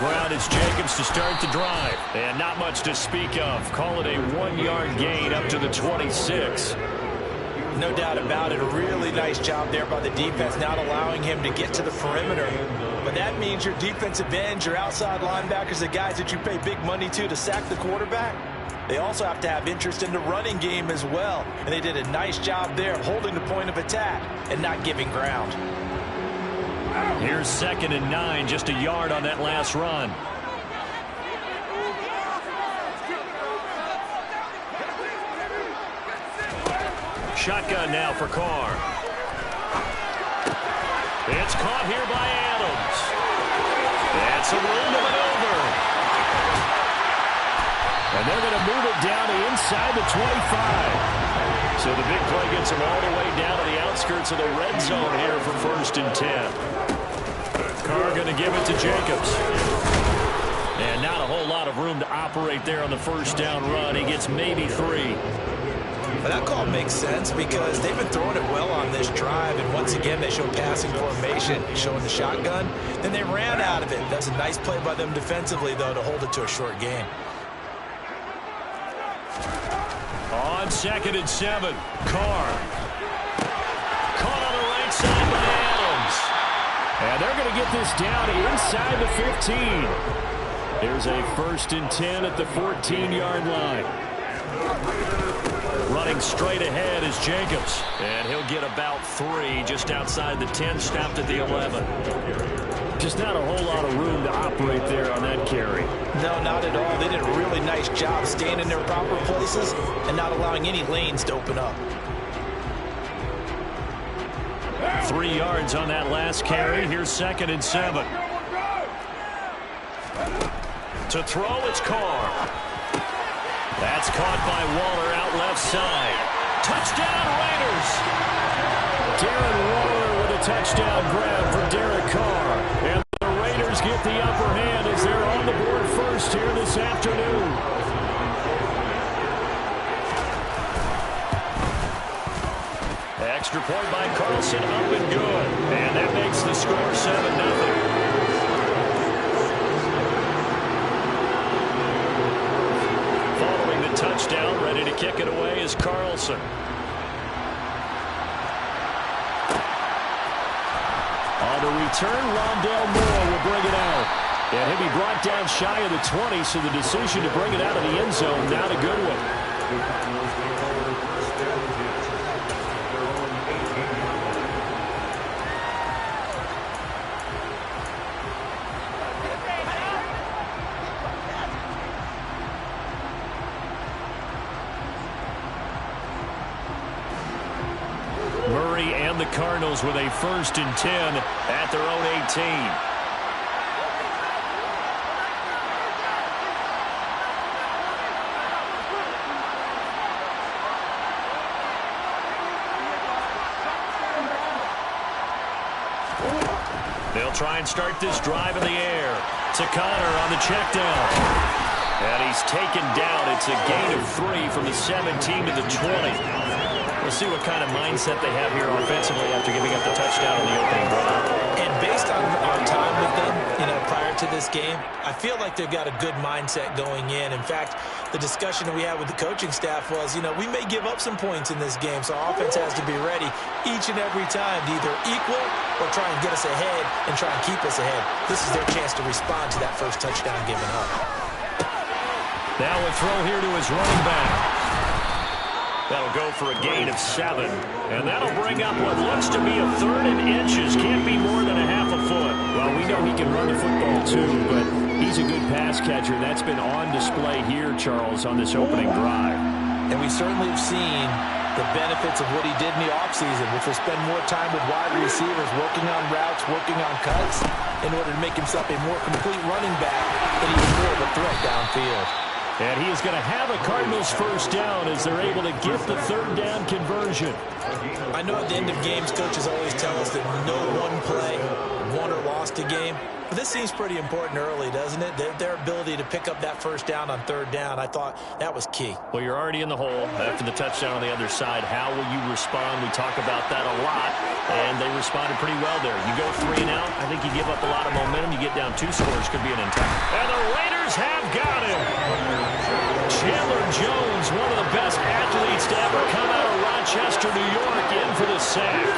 ground. It's Jacobs to start the drive. And not much to speak of. Call it a 1-yard gain up to the 26. No doubt about it. A really nice job there by the defense, not allowing him to get to the perimeter. But that means your defensive ends, your outside linebackers, the guys that you pay big money to sack the quarterback, they also have to have interest in the running game as well. And they did a nice job there of holding the point of attack and not giving ground. Here's 2nd and 9, just a yard on that last run. Shotgun now for Carr. It's caught here by Adams. That's a room to maneuver. And they're going to move it down to inside the 25. So the big play gets them all the way down to the outskirts of the red zone here for 1st and 10. Carr going to give it to Jacobs. And not a whole lot of room to operate there on the 1st down run. He gets maybe 3. But that call makes sense because they've been throwing it well on this drive, and once again they show passing formation, showing the shotgun. Then they ran out of it. That's a nice play by them defensively, though, to hold it to a short gain. On 2nd and 7, Carr. Caught on the right side by Adams. And they're going to get this down inside the 15. There's a 1st and 10 at the 14-yard line. Running straight ahead is Jacobs. And he'll get about 3 just outside the 10, stopped at the 11. Just not a whole lot of room to operate there on that carry. No, not at all. They did a really nice job staying in their proper places and not allowing any lanes to open up. 3 yards on that last carry. Here's 2nd and 7. To throw, it's Carr. That's caught by Waller out left side. Touchdown, Raiders! Darren Waller with a touchdown grab for Derek Carr. And the Raiders get the upper hand as they're on the board first here this afternoon. Extra point by Carlson, up and good. And that makes the score 7-0. Touchdown, ready to kick it away is Carlson. On the return, Rondale Moore will bring it out. And he'll be brought down shy of the 20, so the decision to bring it out of the end zone, not a good one. The Cardinals with a 1st and 10 at their own 18. They'll try and start this drive in the air. To Connor on the check down. And he's taken down. It's a gain of 3 from the 17 to the 20. We'll see what kind of mindset they have here offensively after giving up the touchdown in the opening drive. And based on our time with them, prior to this game, I feel like they've got a good mindset going in. In fact, the discussion that we had with the coaching staff was, we may give up some points in this game, so our offense has to be ready each and every time to either equal or try and get us ahead and try and keep us ahead. This is their chance to respond to that first touchdown given up. Now a throw here to his running back. That'll go for a gain of 7. And that'll bring up what looks to be a 3rd and inches. Can't be more than a half a foot. Well, we know he can run the football too, but he's a good pass catcher. That's been on display here, Charles, on this opening drive. And we certainly have seen the benefits of what he did in the offseason, which was spend more time with wide receivers, working on routes, working on cuts, in order to make himself a more complete running back and even more of a threat downfield. And he is going to have a Cardinals 1st down as they're able to get the 3rd down conversion. I know at the end of games, coaches always tell us that no one play, won or lost a game. But this seems pretty important early, doesn't it? Their ability to pick up that first down on third down, I thought that was key. Well, you're already in the hole after the touchdown on the other side. How will you respond? We talk about that a lot, and they responded pretty well there. You go 3 and out, I think you give up a lot of momentum. You get down 2 scores, could be an entire. And the Raiders have got him. Chandler Jones, one of the best athletes to ever come out of Rochester, New York, in for the sack.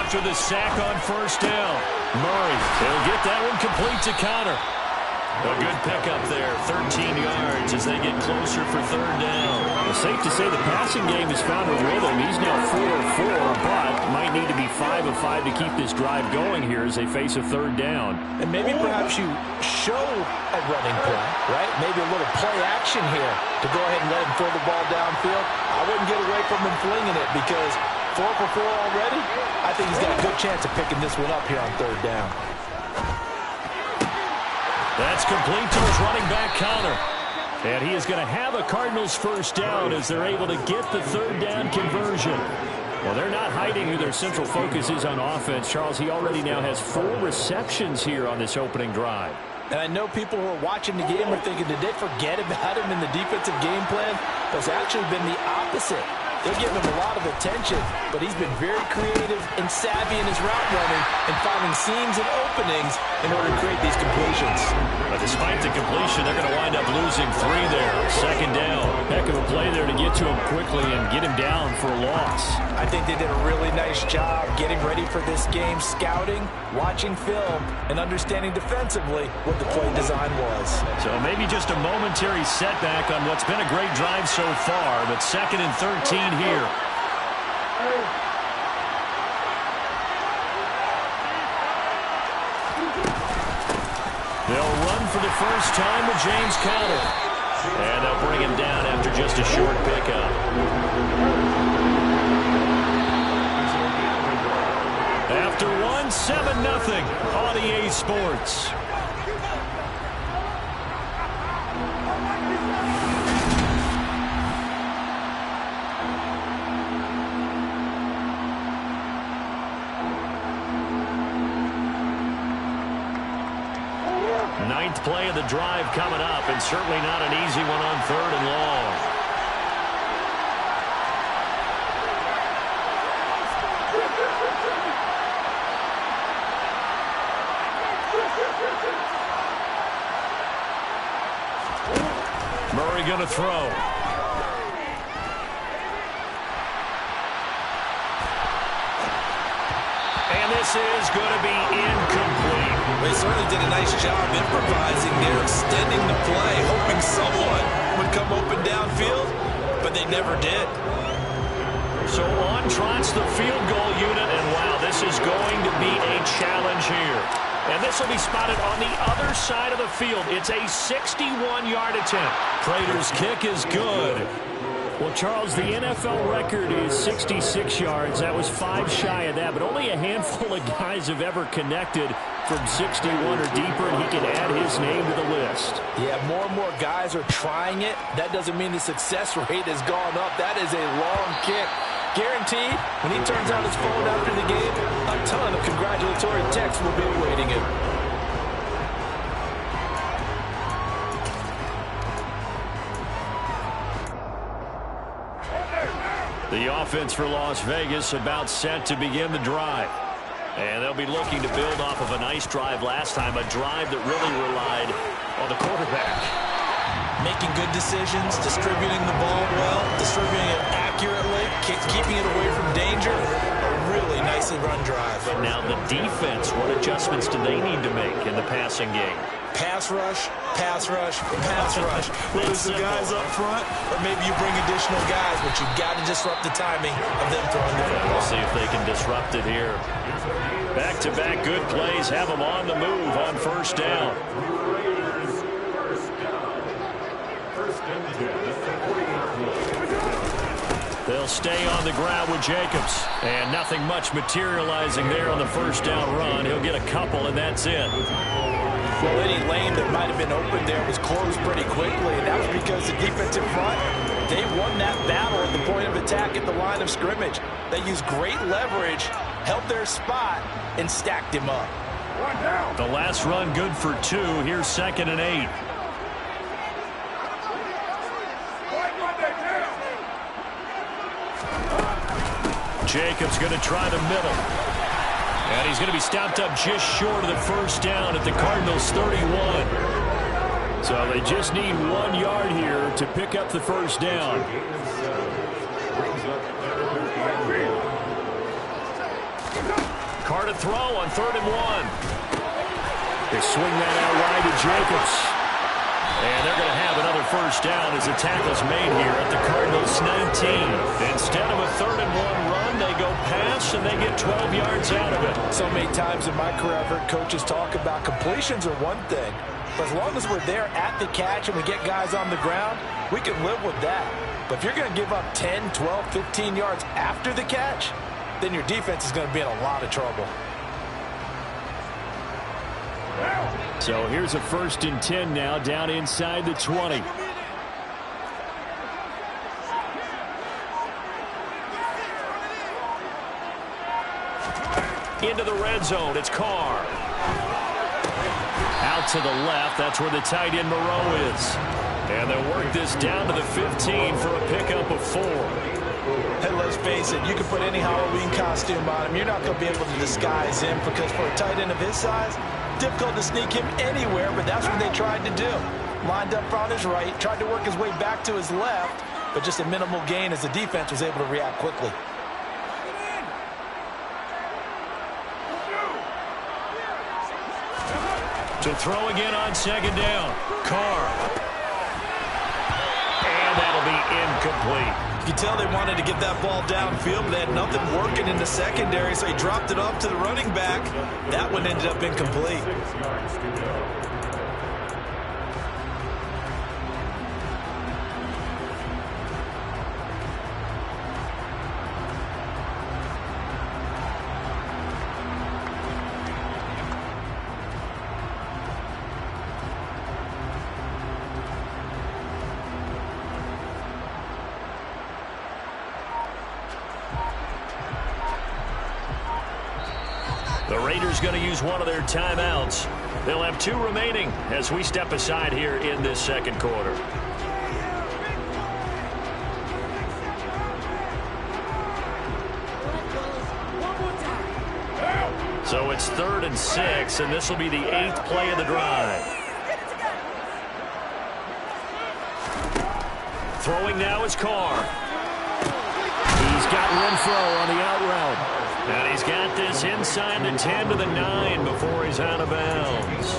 After the sack on first down, Murray, he'll get that one complete to Connor. A good pickup there, 13 yards as they get closer for third down. It's safe to say the passing game has found a rhythm. He's now 4 of 4, but might need to be 5 of 5 to keep this drive going here as they face a third down. And maybe perhaps you show a running play, right? Maybe a little play action here to go ahead and let him throw the ball downfield. I wouldn't get away from him flinging it because 4 for 4 already. I think he's got a good chance of picking this one up here on third down. That's complete to his running back, Connor. And he is going to have a Cardinals first down as they're able to get the third down conversion. Well, they're not hiding who their central focus is on offense. Charles, he already now has 4 receptions here on this opening drive. And I know people who are watching the game are thinking, did they forget about him in the defensive game plan? But it's actually been the opposite. They're giving him a lot of attention, but he's been very creative and savvy in his route running and finding seams and openings in order to create these completions. But despite the completion, they're going to wind up losing 3 there. Second down. Heck of a play there to get to him quickly and get him down for a loss. I think they did a really nice job getting ready for this game, scouting, watching film, and understanding defensively what the play design was. So maybe just a momentary setback on what's been a great drive so far, but 2nd and 13 here. They'll run for the first time with James Conner. And they'll bring him down after just a short pickup. After 1, 7-0 on EA Sports. Ninth play of the drive coming up, and certainly not an easy one on 3rd and long. Murray going to throw. And this is going to be incomplete. They certainly did a nice job improvising there, extending the play, hoping someone would come open downfield, but they never did. So on trots the field goal unit, and wow, this is going to be a challenge here. And this will be spotted on the other side of the field. It's a 61-yard attempt. Prater's kick is good. Well, Charles, the NFL record is 66 yards. That was 5 shy of that, but only a handful of guys have ever connected from 61 or deeper, and he can add his name to the list. Yeah, more and more guys are trying it. That doesn't mean the success rate has gone up. That is a long kick. Guaranteed, when he turns on his phone after the game, a ton of congratulatory texts will be awaiting him. The offense for Las Vegas about set to begin the drive. And they'll be looking to build off of a nice drive last time, a drive that really relied on the quarterback. Making good decisions, distributing the ball well, distributing it accurately, keeping it away from danger. A really nicely run drive. But now the defense, what adjustments do they need to make in the passing game? Pass rush, pass rush, pass rush. Whether it's the guys up front or maybe you bring additional guys, but you've got to disrupt the timing of them throwing the football. We'll see if they can disrupt it here. Back-to-back good plays have them on the move on first down. They'll stay on the ground with Jacobs. And nothing much materializing there on the first down run. He'll get a couple, and that's it. Well, any lane that might have been open there was closed pretty quickly, and that was because the defensive front, they won that battle at the point of attack at the line of scrimmage. They used great leverage, held their spot, and stacked him up. The last run good for 2. Here's 2nd and 8. Jacobs going to try the middle. And he's going to be stopped up just short of the first down at the Cardinals' 31. So they just need 1 yard here to pick up the first down. Carr to throw on 3rd and 1. They swing that out wide to Jacobs. And they're going to have another first down as the tackle's made here at the Cardinals' 19. Instead of a 3rd and 1 run, they go pass and they get 12 yards out of it. So many times in my career I've heard coaches talk about completions are one thing, but as long as we're there at the catch and we get guys on the ground, we can live with that. But if you're going to give up 10, 12, 15 yards after the catch, then your defense is going to be in a lot of trouble. So here's a 1st and 10 now, down inside the 20. Into the red zone, it's Carr. Out to the left, that's where the tight end Moreau is. And they'll work this down to the 15 for a pickup of 4. Hey, let's face it, you can put any Halloween costume on him. You're not going to be able to disguise him because for a tight end of his size, difficult to sneak him anywhere, but that's what they tried to do. Lined up on his right, tried to work his way back to his left, but just a minimal gain as the defense was able to react quickly. To throw again on 2nd down. Carr. And that'll be incomplete. You can tell they wanted to get that ball downfield, but they had nothing working in the secondary, so he dropped it off to the running back. That one ended up incomplete. The Raiders going to use one of their timeouts. They'll have 2 remaining as we step aside here in this 2nd quarter. So it's 3rd and 6, and this will be the 8th play of the drive. Throwing now is Carr. He's got Renfro on the out route. And he's got this inside the 10 to the 9 before he's out of bounds.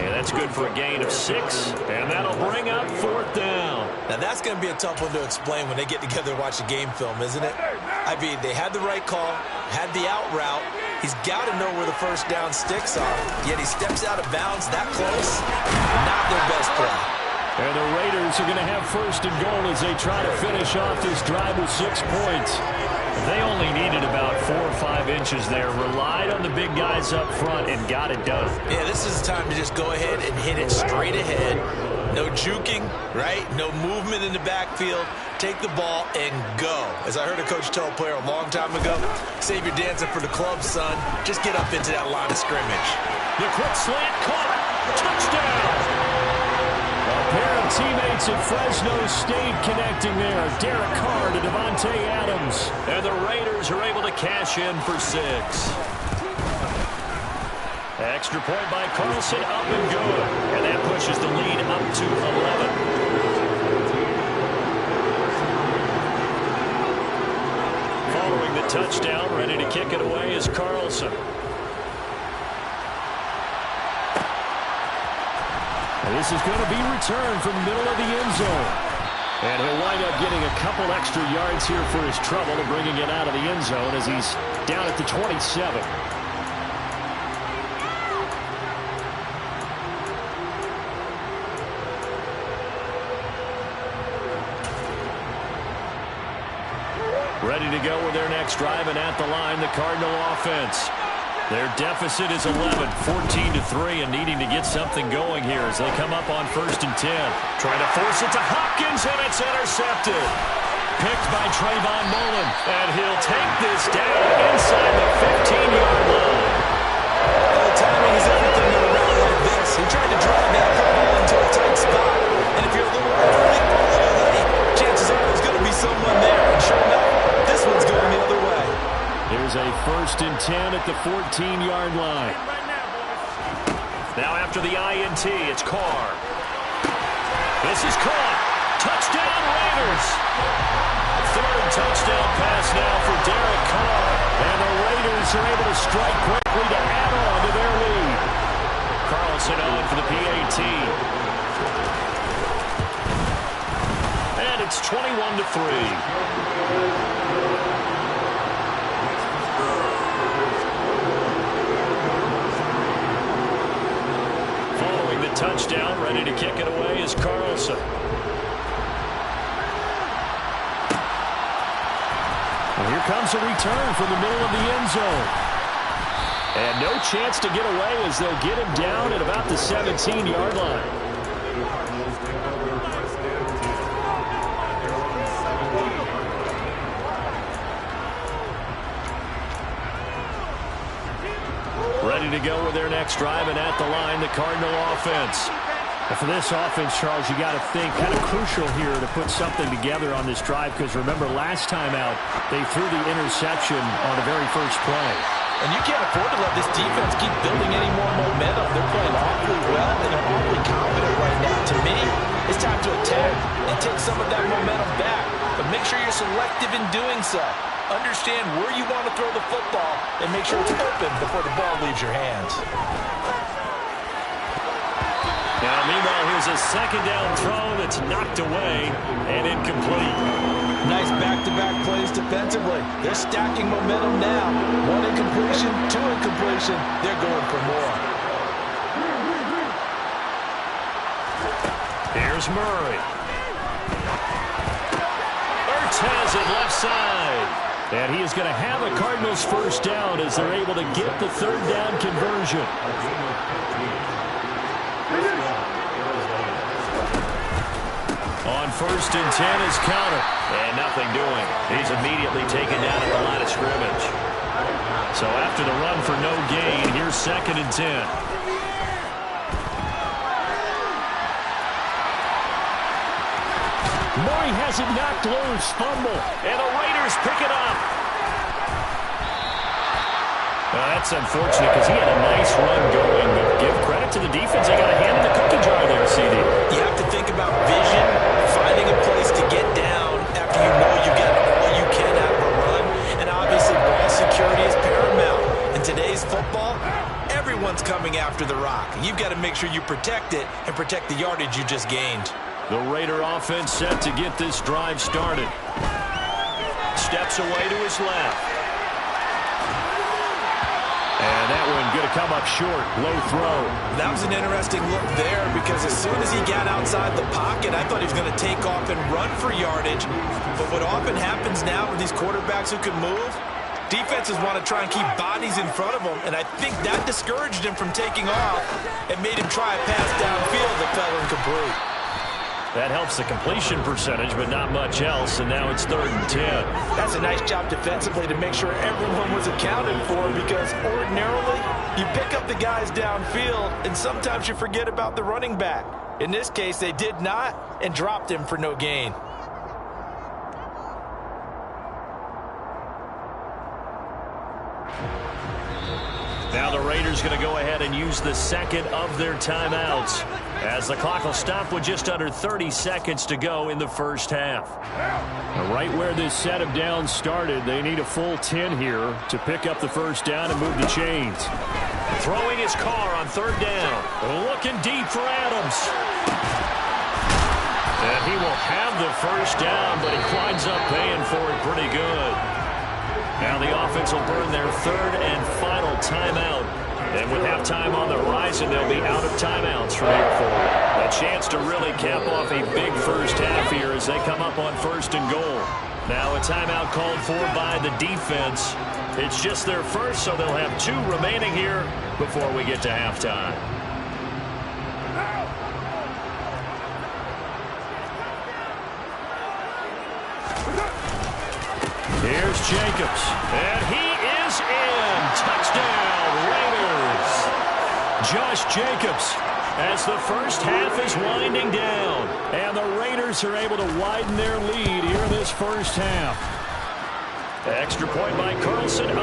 And that's good for a gain of 6, and that'll bring up 4th down. Now that's going to be a tough one to explain when they get together and watch the game film, isn't it? I mean, they had the right call, had the out route. He's got to know where the first down sticks are. Yet he steps out of bounds that close. Not their best play. And the Raiders are going to have 1st and goal as they try to finish off this drive with 6 points. They only needed about 4 or 5 inches there, relied on the big guys up front, and got it done. Yeah, this is the time to just go ahead and hit it straight ahead. No juking, right? No movement in the backfield. Take the ball and go. As I heard a coach tell a player a long time ago, save your dancing for the club, son. Just get up into that line of scrimmage. The quick slant, caught it. Touchdown! A pair of teammates at Fresno State connecting there. Derek Carr to Devontae Adams. And the Raiders are able to cash in for 6. Extra point by Carlson, up and good. And that pushes the lead up to 11. Following the touchdown, ready to kick it away is Carlson. This is going to be returned from the middle of the end zone. And he'll wind up getting a couple extra yards here for his trouble and bringing it out of the end zone as he's down at the 27. Ready to go with their next drive, and at the line, the Cardinal offense. Their deficit is 11, 14-3, and needing to get something going here as they come up on 1st and 10. Trying to force it to Hopkins, and it's intercepted. Picked by Trayvon Mullen, and he'll take this down inside the 15-yard line. The timing is everything in a round like this. He tried to drive that football into a tight spot, and if you're a little early or a little late, chances are there's going to be someone there. And sure enough, this one's going the other way. Here's a 1st and 10 at the 14-yard line. Now after the INT, it's Carr. This is caught. Touchdown, Raiders. 3rd touchdown pass now for Derek Carr. And the Raiders are able to strike quickly to add on to their lead. Carlson on for the PAT. And it's 21-3. Touchdown, ready to kick it away is Carlson. Well, here comes a return from the middle of the end zone. And no chance to get away as they'll get him down at about the 17-yard line. Ready to go with their next drive, and at the line, the Cardinal offense. And for this offense, Charles, you got to think kind of crucial here to put something together on this drive, because remember last time out, they threw the interception on the very first play. And you can't afford to let this defense keep building any more momentum. They're playing awfully well, and they're awfully confident right now. To me, it's time to attack and take some of that momentum back. But make sure you're selective in doing so. Understand where you want to throw the football and make sure it's open before the ball leaves your hands. Now, meanwhile, here's a 2nd down throw that's knocked away and incomplete. Nice back-to-back plays defensively. They're stacking momentum now. 1 incompletion, 2 incompletion. They're going for more. Here's Murray. Ertz has it left side. And he is going to have a Cardinals 1st down as they're able to get the 3rd down conversion. On 1st and 10 is counter. And nothing doing. He's immediately taken down at the line of scrimmage. So after the run for no gain, here's 2nd and 10. Murray has it knocked loose. Fumble. And the Raiders pick it up. That's unfortunate because he had a nice run going, but give credit to the defense. They got a hand in the cookie jar there, CD. You have to think about vision, finding a place to get down after you know you get all you can out of a run, and obviously ball security is paramount. In today's football, everyone's coming after the rock. You've got to make sure you protect it and protect the yardage you just gained. The Raider offense set to get this drive started. Steps away to his left. And that one going to come up short. Low throw. That was an interesting look there because as soon as he got outside the pocket, I thought he was going to take off and run for yardage. But what often happens now with these quarterbacks who can move, defenses want to try and keep bodies in front of them, and I think that discouraged him from taking off and made him try a pass downfield that fell incomplete. That helps the completion percentage, but not much else, and now it's 3rd and 10. That's a nice job defensively to make sure everyone was accounted for, because ordinarily you pick up the guys downfield, and sometimes you forget about the running back. In this case, they did not and dropped him for no gain. Now the Raiders going to go ahead and use the 2nd of their timeouts as the clock will stop with just under 30 seconds to go in the first half. Right where this set of downs started, they need a full 10 here to pick up the 1st down and move the chains. Throwing his Carr on 3rd down. Looking deep for Adams. And he will have the 1st down, but he winds up paying for it pretty good. Now the offense will burn their 3rd and final timeout. And with halftime on the horizon, they'll be out of timeouts from here forward. A chance to really cap off a big first half here as they come up on 1st and goal. Now a timeout called for by the defense. It's just their first, so they'll have 2 remaining here before we get to halftime. Here's Jacobs. And he is in. Touchdown, Raiders. Josh Jacobs as the first half is winding down. And the Raiders are able to widen their lead here in this first half. Extra point by Carlson.